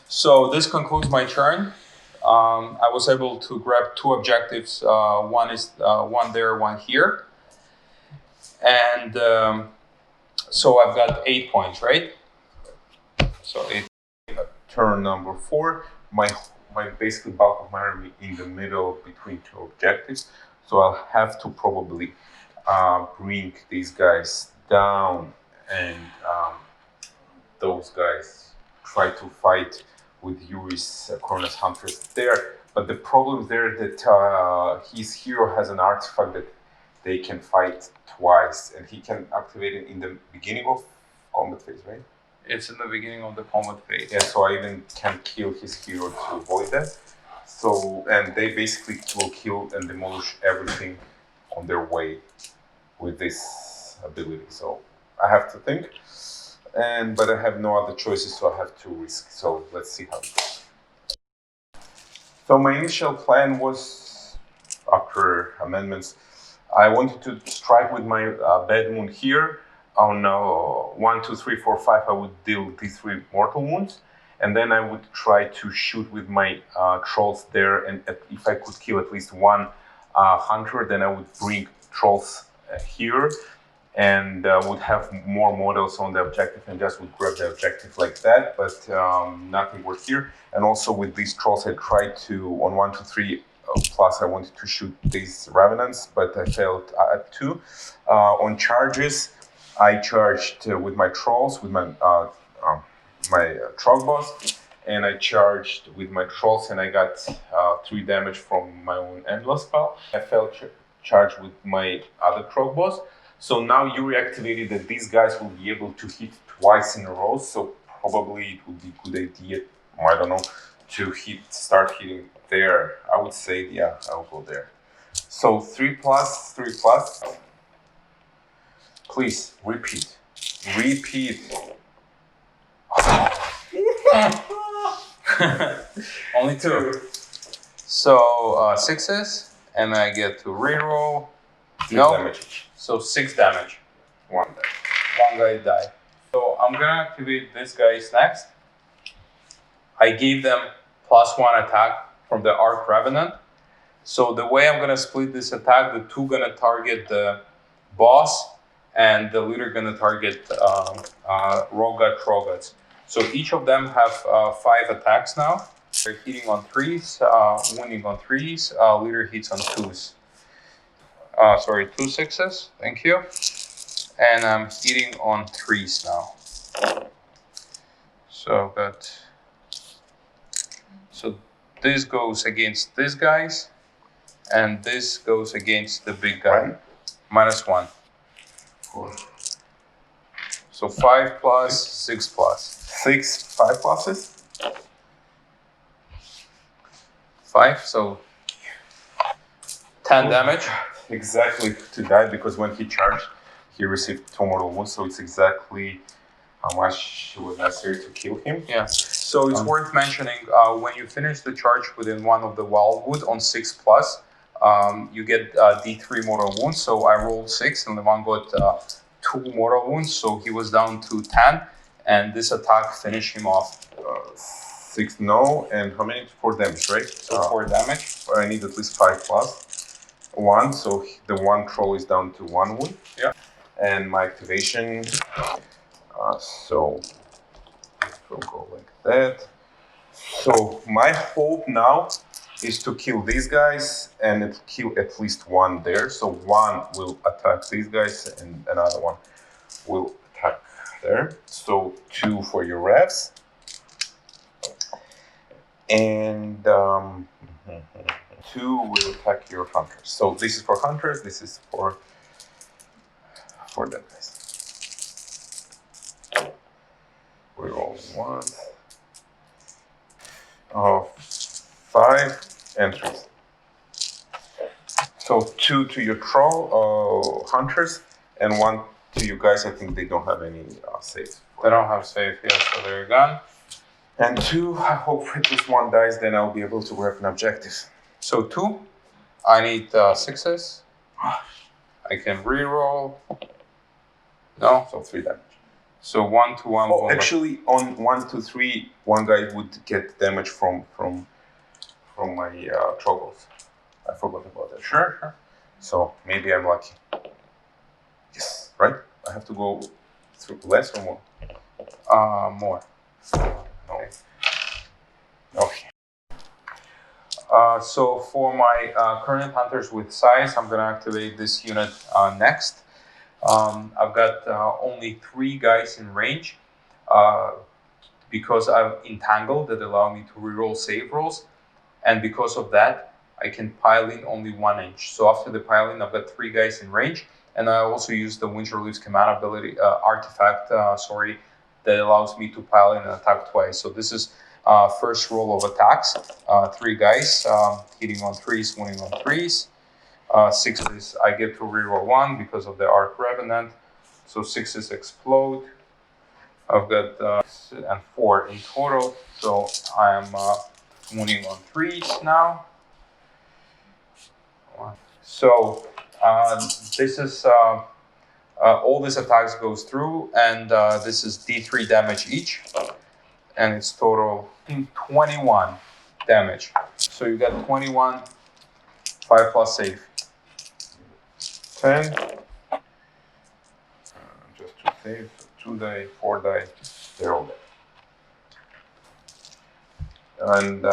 So this concludes my turn. I was able to grab 2 objectives. One is one there, one here, and so I've got 8 points, right? So 8. Turn number 4. My basically bulk of my army in the middle between 2 objectives. So I'll have to probably bring these guys down, and those guys try to fight with Yuri's Coroner's Hunters there. But the problem there that his hero has an artifact that they can fight twice, and he can activate it in the beginning of combat phase, right? It's in the beginning of the combat phase. Yeah, so I even can't kill his hero to avoid that. So, and they basically will kill and demolish everything on their way with this ability. So I have to think, but I have no other choices, so I have to risk. So let's see how it goes. So my initial plan was, after amendments, I wanted to strike with my Bad Moon here. On 1, 2, 3, 4, 5, I would deal these 3 mortal wounds, and then I would try to shoot with my trolls there. And if I could kill at least 1 hunter, then I would bring trolls here, and would have more models on the objective, and just would grab the objective like that. But nothing worked here. And also with these trolls, I tried to on 1, 2, 3. Plus, I wanted to shoot these revenants, but I failed at 2. On charges, I charged with my trolls, with my Troggoth, and I charged with my trolls, and I got 3 damage from my own endless spell. I failed charge with my other Troggoth. So now you reactivated that these guys will be able to hit twice in a row. So probably it would be a good idea, I don't know, to start hitting there. I would say, yeah, I'll go there. So 3 plus, 3 plus. Please, repeat. Only 2. So 6s, and I get to reroll. No, Damage. so 6 damage. 1 damage. One guy died. So I'm gonna activate this guys next. I gave them +1 attack from the Arc Revenant. So the way I'm gonna split this attack, the 2 gonna target the boss, and the leader gonna target Roga Troggoths. So each of them have 5 attacks now. They're hitting on 3s, wounding on 3s. Leader hits on 2s. 2 6s. Thank you. And I'm hitting on 3s now. So this goes against these guys, and this goes against the big guy. -1. Cool. So 5 plus, 6 plus. 5 pluses? 5, so 10 damage. Exactly to die, because when he charged, he received 2 mortal wounds, so it's exactly how much it was necessary to kill him. Yeah. So it's worth mentioning, when you finish the charge within one of the wildwood on 6 plus, you get D3 mortal wounds. So I rolled 6, and the one got 2 mortal wounds, so he was down to 10, and this attack finished him off. 6 no, and how many? 4 damage, right? So 4 damage. I need at least 5 plus 1, so the 1 troll is down to 1 wound. Yeah. And my activation, so we'll go like that. So my hope now is to kill these guys and kill at least 1 there. So 1 will attack these guys and another 1 will attack there. So 2 for your refs. And 2 will attack your hunters. So this is for hunters, this is for them guys. We roll 1. 5 entries. So 2 to your troll hunters and 1 to you guys. I think they don't have any saves. They don't have save yet, so they're gone. And 2, I hope at least 1 dies, then I'll be able to grab an objective. So 2, I need 6s. I can reroll. No, So 3 damage. so 1 to 1. Oh, actually, on 1 to 3, 1 guy would get damage from my Troggoth. I forgot about that. Sure. So maybe I'm lucky. Yes, right? I have to go through less or more? More. No. Okay. So for my current hunters with size, I'm gonna activate this unit next. I've got only 3 guys in range because I've entangled that allow me to reroll save rolls, and because of that, I can pile in only 1 inch. So after the piling, I've got 3 guys in range, and I also use the Winter Leaves command ability artifact, that allows me to pile in and attack twice. So this is first roll of attacks, 3 guys hitting on 3s, wounding on 3s. 6s, I get to reroll 1 because of the Arc Revenant. So 6s explode. I've got and 4 in total. So I'm wounding on 3s now. So this is all these attacks goes through, and this is D3 damage each, and it's total 21 damage. So you got 21, 5 plus save. 10. Just to save. 2 die, 4 die. They're all dead. And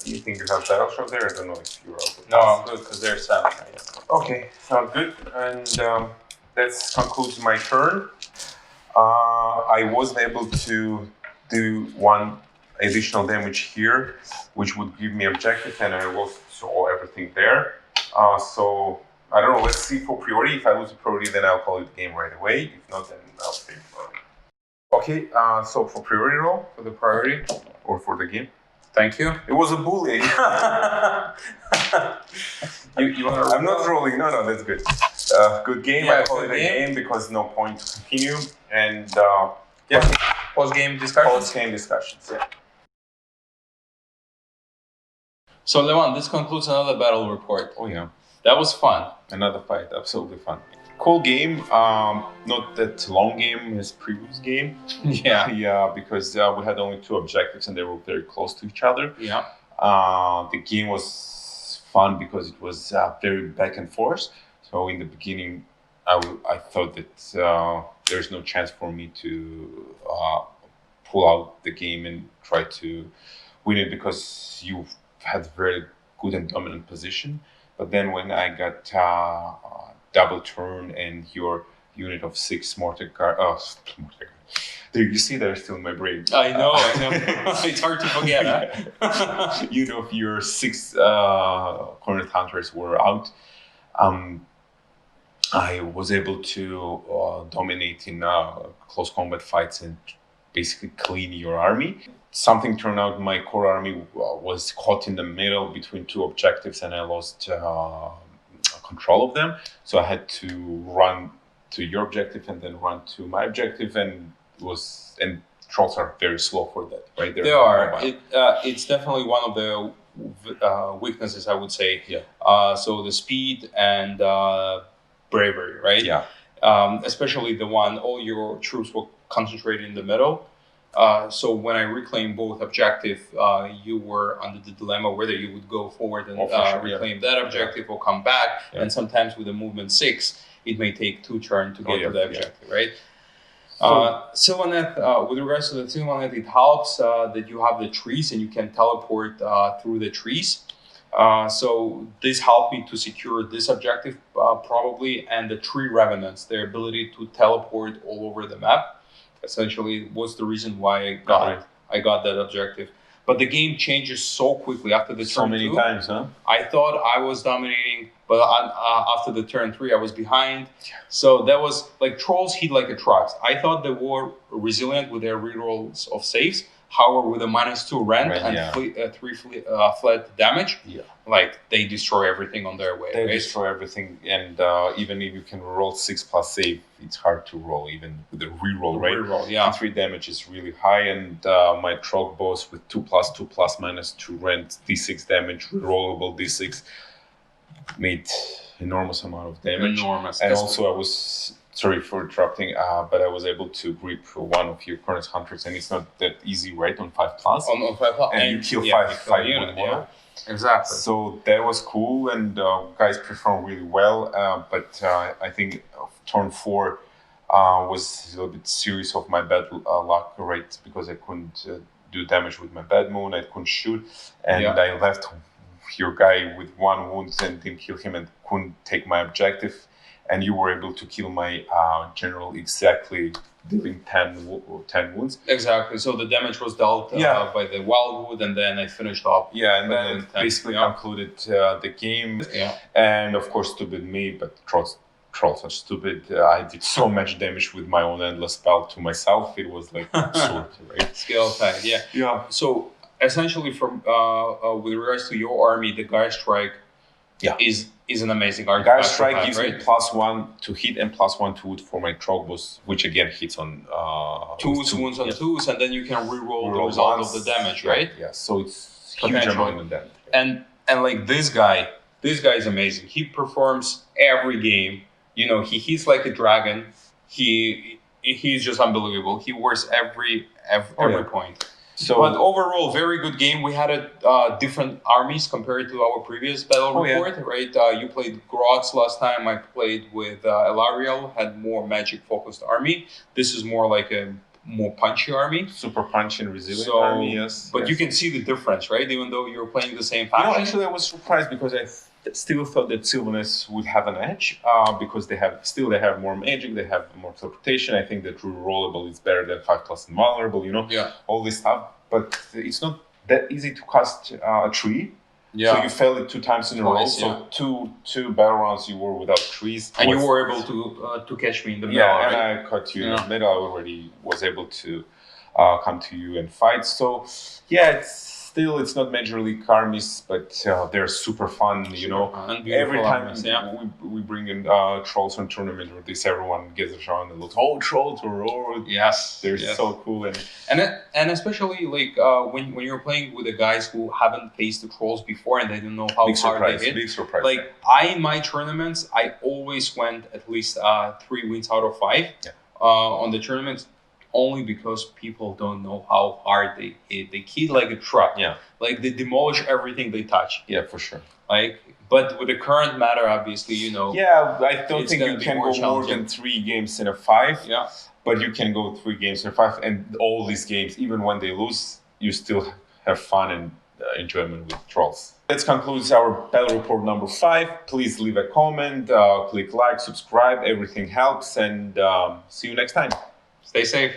you think you have battle shot there? I don't know if you're out. No, I'm good because they're 7. Right? Okay, sounds good. And that concludes my turn. I was able to do 1 additional damage here, which would give me objective, and I will saw everything there. So I don't know. Let's see for priority. If I lose a priority, then I'll call it the game right away. If not, then I'll save priority. Okay. So for priority roll, For the priority. or for the game. Thank you. It was a bully. I'm not rolling. No, that's good. Good game. Yeah, I call it good a game. game because no point to continue. And Post-game discussions. post-game discussions. Yeah. So Levan, this concludes another battle report. Oh yeah. That was fun. Another fight. Absolutely fun. Cool game. Not that long game as previous game. Yeah. Yeah, because we had only 2 objectives and they were very close to each other. Yeah. The game was fun because it was very back and forth. So in the beginning, I thought that there's no chance for me to pull out the game and try to win it because you had very good and dominant position. But then when I got double turn and your unit of 6 mortar guard, there you see they're still in my brain. I know. It's hard to forget. Huh? You know, if your 6 cornered hunters were out, I was able to dominate in close combat fights and basically clean your army. Something turned out my core army was caught in the middle between 2 objectives and I lost control of them. So I had to run to your objective and then run to my objective, and trolls are very slow for that, right? They are. It's definitely one of the weaknesses, I would say. Yeah. So the speed and bravery, right? Yeah. Especially the one all your troops will concentrate in the middle. So when I reclaimed both objective, you were under the dilemma whether you would go forward and reclaim that objective or come back. Yeah. And sometimes with a movement 6, it may take 2 turns to get to the objective, right? Sylvaneth, with regards to the Sylvaneth, it helps that you have the trees and you can teleport through the trees. So this helped me to secure this objective probably, and the tree revenants, their ability to teleport all over the map. Essentially, was the reason why I got that objective. But the game changes so quickly after the turn 2. So many times, huh? I thought I was dominating, but after the turn 3, I was behind. So that was like trolls hit like a truck. I thought they were resilient with their rerolls of saves. However, with a -2 rent and 3 flat damage, like they destroy everything on their way. They destroy everything, and even if you can roll 6+ save, it's hard to roll even with the reroll, right? Reroll, 3 damage is really high, and my Troggoth with 2+2 +-2 rent d6 damage, rerollable d6 made enormous amount of damage. And also I was. Sorry for interrupting, but I was able to grip one of your Current Hunters, and it's not that easy, right? On 5+. On 5+. And you kill 5 units. Yeah. Exactly. So that was cool, and guys performed really well. But I think turn 4 was a little bit serious of my bad luck rate because I couldn't do damage with my bad moon. I couldn't shoot, and I left your guy with 1 wound and didn't kill him and couldn't take my objective. And you were able to kill my general exactly, dealing 10 wounds. Exactly. So the damage was dealt by the Wildwood, and then I finished off. Yeah, and then basically concluded the game. Yeah. And of course, stupid me, but trolls are stupid. I did so much damage with my own endless spell to myself. It was like absurd, right? Scale tag, yeah. So essentially, from with regards to your army, the Guy Strike is an amazing artifact. Guy Strike gives me +1 to hit and +1 to wood for my Troggoth, which again hits on 2 wounds on 2s, and then you can reroll the result of the damage, right? Yeah, so it's huge amount of damage. And like this guy is amazing. He performs every game. You know, he hits like a dragon. He's just unbelievable. He wears every point. So, but overall, very good game. We had different armies compared to our previous battle report, right? You played Grots last time. I played with Elariel, had more magic-focused army. This is more like a more punchy army. Super punchy and resilient army, yes. But you can see the difference, right? Even though you're playing the same faction. Actually, I was surprised because I still thought that Sylvaneth would have an edge because they have more magic, they have more teleportation. I think that rerollable is better than 5+ invulnerable, all this stuff. But it's not that easy to cast a tree. Yeah. So you failed it 2 times in a row. So two battle rounds you were without trees. And you were able to catch me in the middle, right? And I caught you in the middle. I already was able to come to you and fight. So it's not Major League armies, but they're super fun, And every time armies, we bring in trolls on tournament or this, everyone gets around and looks, trolls or they're so cool. And especially like when you're playing with the guys who haven't faced the trolls before and they don't know how hard they hit. Big surprise. Like in my tournaments, I always went at least 3 wins out of 5 on the tournaments. Only because people don't know how hard they hit. They hit like a truck. Yeah. Like they demolish everything they touch. Yeah, for sure. But with the current matter, obviously, Yeah, I don't think you can go more than 3 games in a 5. Yeah. But you can go 3 games in a 5, and all these games, even when they lose, you still have fun and enjoyment with trolls. That concludes our battle report number 5. Please leave a comment, click like, subscribe. Everything helps, and see you next time. Stay safe.